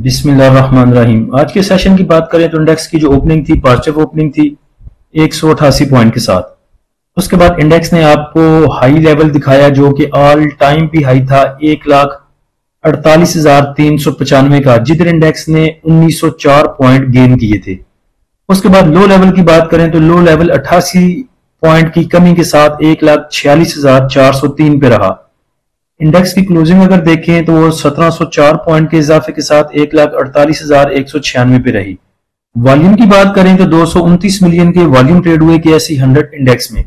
बिस्मिल्लाहिर्रहमानिर्रहीम। आज के सेशन की बात करें तो इंडेक्स की जो ओपनिंग थी, पॉजिटिव ओपनिंग थी 188 पॉइंट के साथ। उसके बाद इंडेक्स ने आपको हाई लेवल दिखाया जो कि ऑल टाइम भी हाई था 1,48,395 का, जिधर इंडेक्स ने 1904 पॉइंट गेन किए थे। उसके बाद लो लेवल की बात करें तो लो लेवल 88 पॉइंट की कमी के साथ 1,46,403 पे रहा। इंडेक्स की क्लोजिंग अगर देखें तो वो 1704 पॉइंट के इजाफे के साथ 1,48,196 पे रही। वॉल्यूम की बात करें तो 229 मिलियन के वॉल्यूम ट्रेड हुए KSE 100 इंडेक्स में।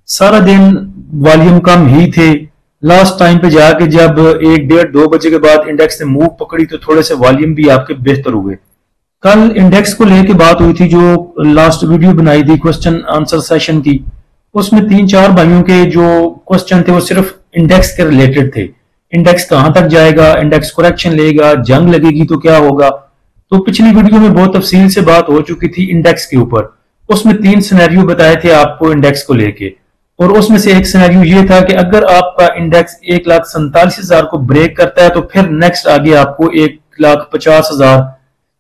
सारा दिन वॉल्यूम कम ही थे। लास्ट टाइम पे जाके जब 1-1:30-2 बजे के बाद इंडेक्स ने मूव पकड़ी तो थोड़े से वॉल्यूम भी आपके बेहतर हुए। कल इंडेक्स को लेके बात हुई थी, जो लास्ट वीडियो बनाई थी क्वेश्चन आंसर सेशन की, उसमें 3-4 भाइयों के जो क्वेश्चन थे वो सिर्फ इंडेक्स के रिलेटेड थे। इंडेक्स कहां तक जाएगा, इंडेक्स करेक्शन लेगा, जंग लगेगी तो क्या होगा। तो पिछली वीडियो में बहुत तफसील से बात हो चुकी थी इंडेक्स के ऊपर। उसमें 3 सिनेरियो बताए थे आपको इंडेक्स को लेके, और उसमें से एक सिनेरियो ये था कि अगर आपका इंडेक्स 1,47,000 को ब्रेक करता है तो फिर नेक्स्ट आगे आपको 1,50,000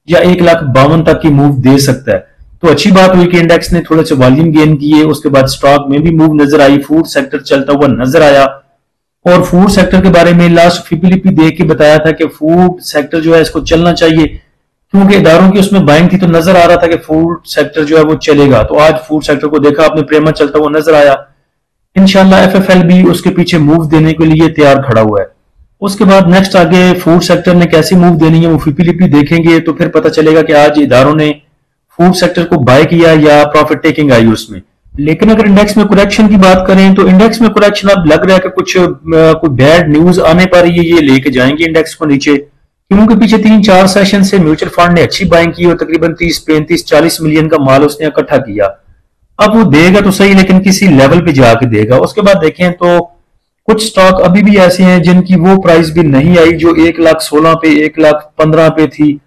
या 1,52,000 तक की मूव दे सकता है। तो अच्छी बात हुई कि इंडेक्स ने थोड़े से वॉल्यूम गेन किए। उसके बाद स्टॉक में भी मूव नजर आई, फूड सेक्टर चलता हुआ नजर आया। और फूड सेक्टर के बारे में लास्ट फिपिलिपी दे के बताया था कि फूड सेक्टर जो है इसको चलना चाहिए, क्योंकि इदारों की उसमें बाइंग थी तो नजर आ रहा था कि फूड सेक्टर जो है वो चलेगा। तो आज फूड सेक्टर को देखा आपने, प्रेमा चलता हुआ नजर आया। इंशाल्लाह FFL भी उसके पीछे मूव देने के लिए तैयार खड़ा हुआ है। उसके बाद नेक्स्ट आगे फूड सेक्टर ने कैसी मूव देनी है वो फिपिलिपी देखेंगे तो फिर पता चलेगा कि आज इदारों ने फूड सेक्टर को बाय किया या प्रॉफिट टेकिंग आई उसमें। लेकिन अगर इंडेक्स में करेक्शन की बात करें तो इंडेक्स में करेक्शन अब लग रहा है कि कुछ बैड न्यूज आने पर ये लेके जाएंगे इंडेक्स को नीचे, क्योंकि पीछे 3-4 सेशन से म्यूचुअल फंड ने अच्छी बाइंग की और तकरीबन 30-35-40 मिलियन का माल उसने इकट्ठा किया। अब वो देगा तो सही, लेकिन किसी लेवल पे जाके देगा। उसके बाद देखें तो कुछ स्टॉक अभी भी ऐसे हैं जिनकी वो प्राइस भी नहीं आई जो 1,16,000 पे 1,15,000 पे थी,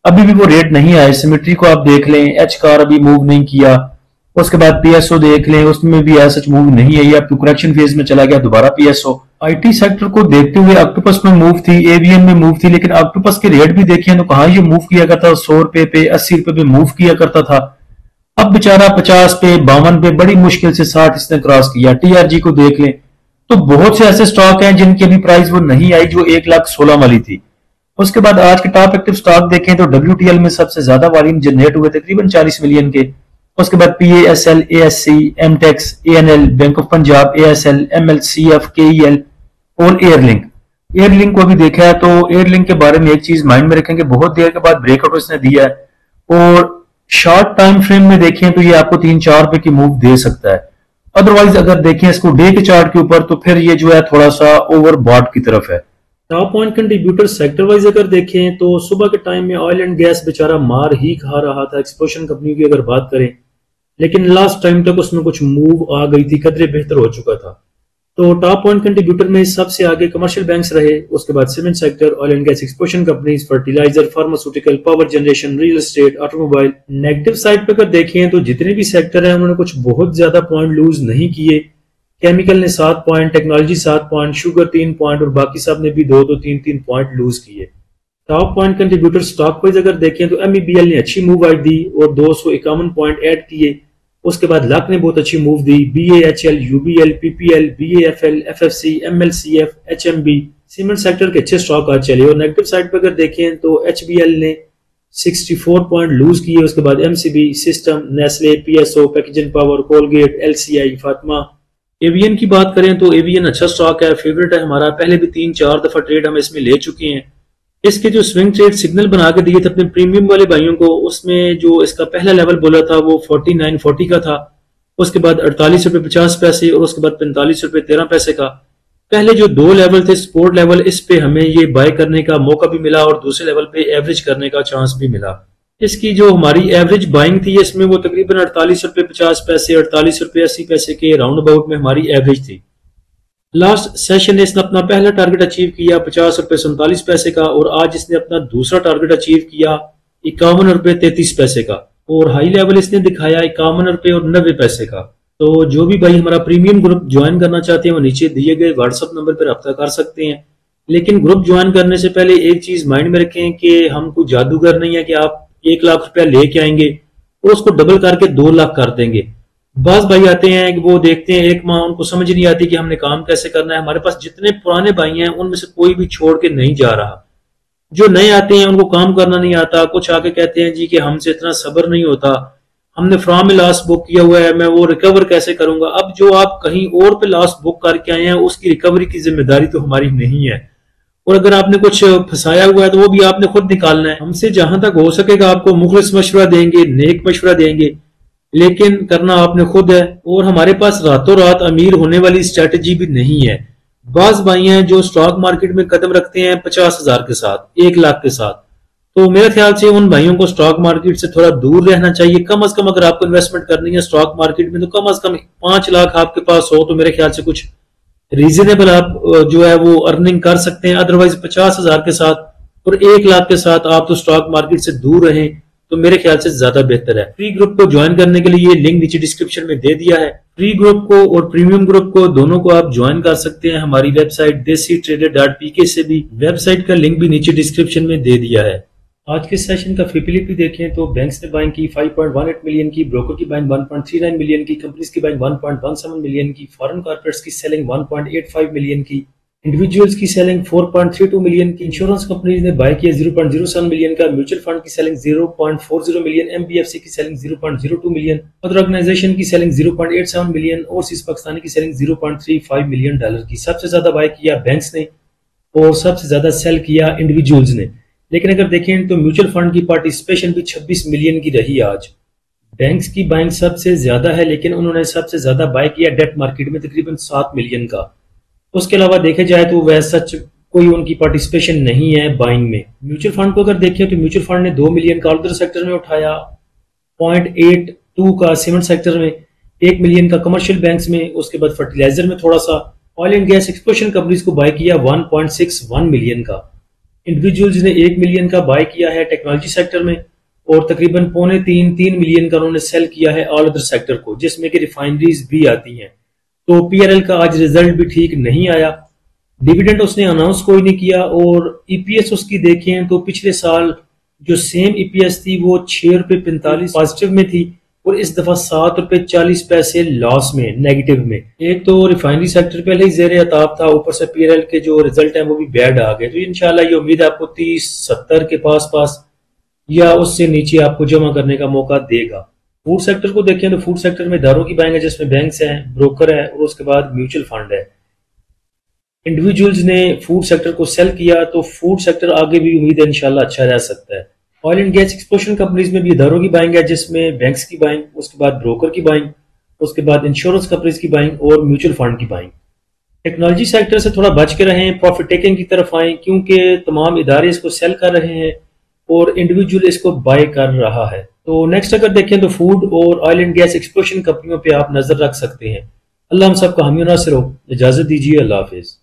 अभी भी वो रेट नहीं आए। सिमेट्री को आप देख लें, एच कार अभी मूव नहीं किया। उसके बाद PSO देख लें, उसमें भी ऐसा मूव नहीं आई, अब करेक्शन फेज में चला गया दोबारा PSO। IT सेक्टर को देखते हुए ऑक्टोपस में मूव थी, AVN में मूव थी, लेकिन ऑक्टोपस के रेट भी देखें तो कहां ये मूव किया करता था, 100 रुपए पे 80 रुपए पे मूव किया करता था। अब बेचारा 50 पे 52 पे बड़ी मुश्किल से 60 इसने क्रॉस किया। TRG को देख लें तो बहुत से ऐसे स्टॉक हैं जिनकी अभी प्राइस वो नहीं आई जो 1,16,000 वाली थी। उसके बाद आज के टॉप एक्टिव स्टॉक देखें तो WTL में सबसे ज्यादा वॉल्यूम जनरेट हुए तकरीबन 40 मिलियन के। उसके बाद PASL, ASC, MTEX, ANL, bank of Punjab, ASL, MLCF, KEL और एयरलिंक को भी देखा है तो एयरलिंक के बारे में एक चीज माइंड में रखेंगे, बहुत देर के बाद ब्रेकआउट उसने दिया है और शॉर्ट टाइम फ्रेम में देखें तो ये आपको 3-4 रुपए की मूव दे सकता है। अदरवाइज अगर देखें इसको डे के चार्ट के ऊपर तो फिर ये जो है थोड़ा सा ओवरबॉट की तरफ है। Top point contributor sector wise अगर देखें तो सुबह के टाइम में ऑयल एंड गैस बेचारा मार ही खा रहा था एक्सप्लोशन कंपनी की अगर बात करें, लेकिन लास्ट टाइम तक उसमें कुछ मूव आ गई थी, कदरे बेहतर हो चुका था। तो टॉप पॉइंट कंट्रीब्यूटर में सबसे आगे कमर्शियल बैंक्स रहे। उसके बाद cement sector, oil and gas explosion companies, fertilizer, pharmaceutical, power generation, real estate, automobile. Negative side पे अगर देखें तो जितने भी सेक्टर हैं उन्होंने कुछ बहुत ज्यादा पॉइंट लूज नहीं किए। केमिकल ने 7 point, technology 7 point, sugar 3 point और बाकी सब ने भी 2-3 पॉइंट लूज किए। Top point contributor stock wise अगर देखें तो MEBL ने अच्छी मूव आई दी और 251 पॉइंट ऐड किए। उसके बाद लक ने बहुत अच्छी मूव दी, BAHL, UBL, PPL, BAFL, FFC, MLCF, HMB। Cement sector के अच्छे स्टॉक आज चले। और नेगेटिव साइड पर अगर देखें तो HBL ने 64 पॉइंट लूज किए। उसके बाद MCB, system, Nestle, PSO, packaging power, Colgate, LCI, Fatima. AVN की बात करें तो AVN अच्छा स्टॉक है, फेवरेट है हमारा, पहले भी 3-4 दफा ट्रेड हम इसमें ले चुके हैं। इसके जो स्विंग ट्रेड सिग्नल बना के दिए थे अपने प्रीमियम वाले भाइयों को, उसमें जो इसका पहला लेवल बोला था वो 49.40 का था। उसके बाद 48 रुपए 50 पैसे और उसके बाद 45 रुपए 13 पैसे का। पहले जो 2 लेवल थे सपोर्ट लेवल, इस पे हमें ये बाय करने का मौका भी मिला और दूसरे लेवल पे एवरेज करने का चांस भी मिला। इसकी जो हमारी एवरेज बाइंग थी इसमें वो तकरीबन 48 रुपए 50 पैसे 48 रुपए 80 पैसे के राउंड अबाउट में हमारी एवरेज थी। लास्ट सेशन ने इसने अपना पहला टारगेट अचीव किया 50 रुपए 47 पैसे का और आज इसने अपना दूसरा टारगेट अचीव किया 51 रुपए 33 पैसे का और हाई लेवल इसने दिखाया 51 रुपए और 90 पैसे का। तो जो भी भाई हमारा प्रीमियम ग्रुप ज्वाइन करना चाहते हैं वो नीचे दिए गए व्हाट्सएप नंबर पर रब्ता कर सकते हैं। लेकिन ग्रुप ज्वाइन करने से पहले एक चीज माइंड में रखें कि हम कोई जादूगर नहीं है कि आप 1 लाख रुपया लेके आएंगे और उसको डबल करके 2 लाख कर देंगे। बास भाई आते हैं कि वो देखते हैं एक माह, उनको समझ नहीं आती कि हमने काम कैसे करना है। हमारे पास जितने पुराने भाई हैं उनमें से कोई भी छोड़ के नहीं जा रहा। जो नए आते हैं उनको काम करना नहीं आता, कुछ आके कहते हैं जी कि हमसे इतना सब्र नहीं होता, हमने फ्राम में लास्ट बुक किया हुआ है, मैं वो रिकवर कैसे करूंगा। अब जो आप कहीं और पे लास्ट बुक करके आए हैं उसकी रिकवरी की जिम्मेदारी तो हमारी नहीं है, और अगर आपने कुछ फंसाया हुआ है तो वो भी आपने खुद निकालना है। हमसे जहां तक हो सकेगा आपको मुखलिस मशवरा देंगे, नेक मशवरा देंगे, लेकिन करना आपने खुद है। और हमारे पास रातों रात अमीर होने वाली स्ट्रेटजी भी नहीं है। बाज भाई हैं जो स्टॉक मार्केट में कदम रखते हैं 50,000 के साथ, 1 लाख के साथ, तो मेरे ख्याल से उन भाइयों को स्टॉक मार्केट से थोड़ा दूर रहना चाहिए। कम से कम अगर आपको इन्वेस्टमेंट करनी है स्टॉक मार्केट में तो कम से कम 5 लाख आपके पास हो तो मेरे ख्याल से कुछ रीजनेबल आप जो है वो अर्निंग कर सकते हैं। अदरवाइज 50,000 के साथ और 1 लाख के साथ आप तो स्टॉक मार्केट से दूर रहें तो मेरे ख्याल से ज्यादा बेहतर है। फ्री ग्रुप को ज्वाइन करने के लिए लिंक नीचे डिस्क्रिप्शन में दे दिया है। फ्री ग्रुप को और प्रीमियम ग्रुप को दोनों को आप ज्वाइन कर सकते हैं हमारी वेबसाइट desitrader.pk से भी। वेबसाइट का लिंक भी नीचे डिस्क्रिप्शन में दे दिया है। आज के सेशन का फीपिलिटी देखें तो बैंक्स ने बाइंग की 5.18 मिलियन की, ब्रोकर की बाइंग 1.39 मिलियन की, कंपनीज की बाइंग 1.17 मिलियन की, फॉरेन कॉर्पोरेट्स की सेलिंग 1.85 मिलियन की, इंडिविजुअल्स की सेलिंग 4.32 मिलियन की, इंश्योरेंस कंपनीज ने बाय किया 0.07 मिलियन का, म्यूचुअल फंड की सेलिंग 0.40 मिलियन, एमबीएफसी की सेलिंग 0.02 मिलियन, अदर ऑर्गेनाइजेशन की सेलिंग 0.87 मिलियन, ओवरसीज पाकिस्तानी की सेलिंग 0.35 मिलियन डॉलर की। सबसे ज्यादा बाय किया बैंक्स ने और सबसे ज्यादा सेल किया इंडिविजुअल्स ने। लेकिन अगर देखें तो म्यूचुअल फंड की पार्टिसिपेशन भी 26 मिलियन की रही आज। बैंक्स की बाइंग सबसे ज्यादा है लेकिन उन्होंने सबसे ज्यादा बाय किया डेट मार्केट में तकरीबन 7 मिलियन का। उसके अलावा देखे जाए तो वह सच कोई उनकी पार्टिसिपेशन नहीं है बाइंग में। म्यूचुअल फंड को अगर देखें तो म्यूचुअल फंड ने 2 मिलियन का अदर सेक्टर में उठाया, 0.82 का सीमेंट सेक्टर में, 1 मिलियन का कमर्शियल बैंक्स में, उसके बाद फर्टिलाइजर में थोड़ा सा, oil and gas exploration companies को बाय किया 1.61 मिलियन का। इंडिविजुअल्स ने 1 मिलियन का बाय किया है टेक्नोलॉजी सेक्टर में और तकरीबन 3.3 मिलियन का उन्होंने सेल किया है ऑल अदर सेक्टर को, जिसमें कि रिफाइनरीज भी आती हैं। तो पीआरएल का आज रिजल्ट भी ठीक नहीं आया, डिविडेंड उसने अनाउंस कोई नहीं किया, और ईपीएस उसकी देखें तो पिछले साल जो सेम ईपीएस थी वो 6 रुपए 45 पॉजिटिव में थी और इस दफा 7 रुपए 40 पैसे लॉस में, नेगेटिव में। एक तो रिफाइनरी सेक्टर पहले ही जेर अताब था, ऊपर से पीआरएल के जो रिजल्ट है वो भी बैड आ गए। तो इंशाल्लाह ये उम्मीद है आपको 30-70 के पास या उससे नीचे आपको जमा करने का मौका देगा। फूड सेक्टर को देखें तो फूड सेक्टर में इदारों की बाइंग है जिसमें बैंक्स हैं, ब्रोकर है और उसके बाद म्यूचुअल फंड है। इंडिविजुअल्स ने फूड सेक्टर को सेल किया तो फूड सेक्टर आगे भी उम्मीद है इंशाल्लाह अच्छा रह सकता है। Oil and gas exploration companies में भी इदारों की बाइंग है जिसमें बैंक्स की बाइंग, उसके बाद ब्रोकर की बाइंग, उसके बाद इंश्योरेंस कंपनीज की बाइंग और म्यूचुअल फंड की बाइंग। टेक्नोलॉजी सेक्टर से थोड़ा बच के रहें, प्रॉफिट टेकिंग की तरफ आए क्योंकि तमाम इदारे इसको सेल कर रहे हैं और इंडिविजुअल इसको बाय कर रहा है। तो नेक्स्ट अगर देखें तो फूड और ऑयल एंड गैस एक्सप्लोरेशन कंपनियों पे आप नजर रख सकते हैं। अल्लाह हम सबका हामी नासिर हो। इजाजत दीजिए, अल्लाह हाफिज।